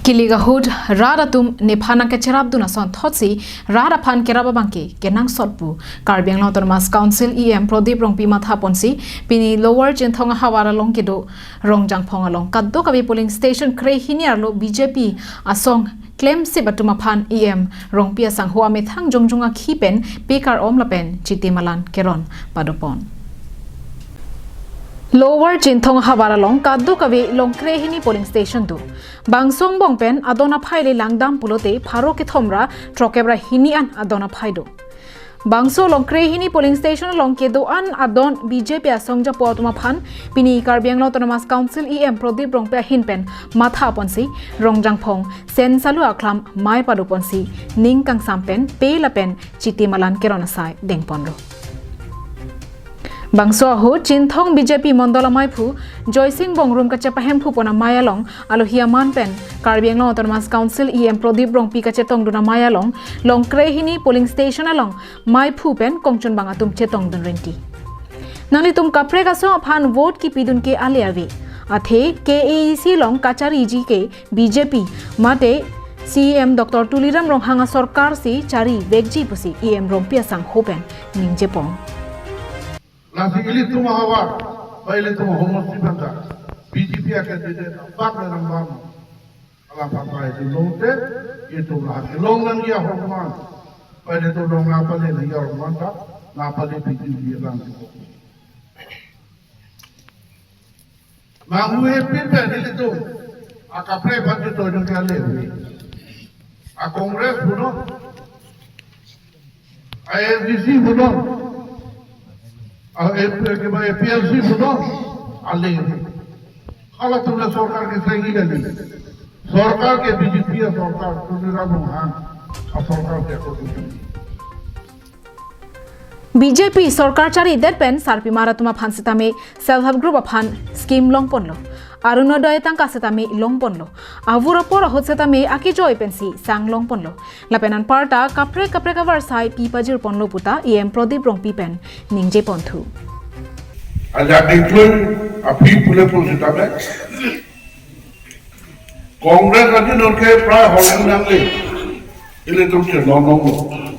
Kiligahud Radatum Nepana Kecherabduna son Thotsi Radapan Kerababanki Kenang Sotbu Karbiang Autonomous Council EM Prodip Rongpi Mathaponsi Pini Lower Jentonga Hawara Longkido Rongjang Pongalong Kadokabi polling station Kre Hiniarlo BJP Asong Claim Sibatumapan EM Rongpia Sanghua Methang Jongjunga Kipen Pekar Omlapen Chitimalan Keron Padopon Lower Jinthong Hawaralong Kaddu Kavi Longkrehini polling station tu Bangsong Bongpen Adona Phaile Langdam Pulote Pharo ke Thomra Trokebra Hinian Adona Phaido Bangso Longkrehini polling station Longkedo an Adon BJP Asongja Potuma Phan Pini Karbiang Autonomous Council EM Prodip Rongpia Hinpen Matha Ponsi Rongjang Phong Sen Salu Aklam Mai Padu Ponsi Ning Kang Sampen Pelapen Chitimalan Keronasai Dengponro Bangso ahu Jinthong BJP Mondola Maipu Joysing Bongrum Kachapahem Pupona Mayalong Alohia Manpen Karbiang Autonomous Council EM Prodip Rongpi Kachetong Duna Mayalong Longkrehini polling station along Maipu Pen Kongchun Bangatum Chetong Dun Renti Nanitum Kaprega So Phan vote ki pidun ke aliavi Athe KAEC Long Kachari ji ke BJP Mate CM Dr. Tuliram Ronghanga Sarkar si Chari Vegji Pusi EM Rompia Sang Hopen Ningjepong Nasi ili tu mahawar, baile tu homosi benda. BJP akan jadi nampak dalam bang. Alam pakai itu lote, itu lah. Longan dia hormat, baile tu dong apa le dia hormat tak, apa le BJP lang. Mahu pilih ini tu, akapre baju tu yang kali ini. A Kongres bunuh, ISDC bunuh. PLC bunuh, alih. Kalau tulah सरकार के सही गली, सरकार के BJP या सरकार तुलना मुहां, सरकार के कोई BJP Sarkar Chari Deadpen Sarpi Maratuma Phansitame Self Help Group Phan Scheme Longponlo Arunodoy Tangka Setame Longponlo Avura Pora Hotsetame Akijoy Pensi Sang Longponlo Lapenan Parta Kapre Kapre Sai Pipajir Ponlo Puta EM Prodip Rongpi Pen Ningje Pontu Ajak declare api pule positame Kongres aja norke pray holang nangle ile tu je nonong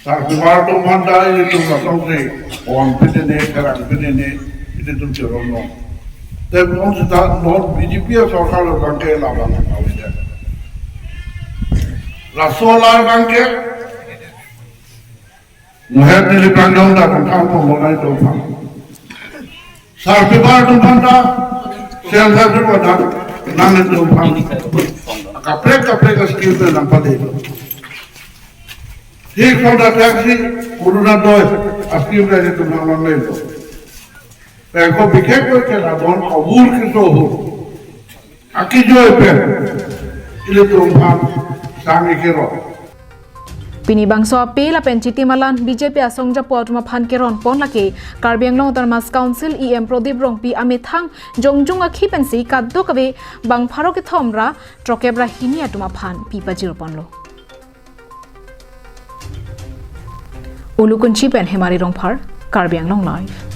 Sarpimar tu manda ini tu masuk ni orang pidane kerang pidane itu tu cerita. Tapi orang sudah non BJP सरकार bangke lawan awalnya. Rasolar bangke, muher ni lipandong dah tentang pembangunan itu pun. Sarpimar tu manda, selesai tu pada nanti tu pun. Kapre skill tu nampak itu. ठीक होता taxi corona दोय अस्कीम रहे तो नाम ले लो पैको बिके कोई के रादोन अबूर किसो हो आकी जो पे इले तो हम सांगे के रो Pini Bangso Pela Penchiti Malan BJP Asongja Potuma Phan Keron Ponlake Karbiang Autonomous Council EM Prodip Rongpi Amethang Jongjunga Khipensi Kaddo Kabe Bang Pharo ke Thomra Trokebra Hinia Tuma Phan Pipajir Ponlo Ulukunchi Pen Hemari Rongphar Karbiang Long Live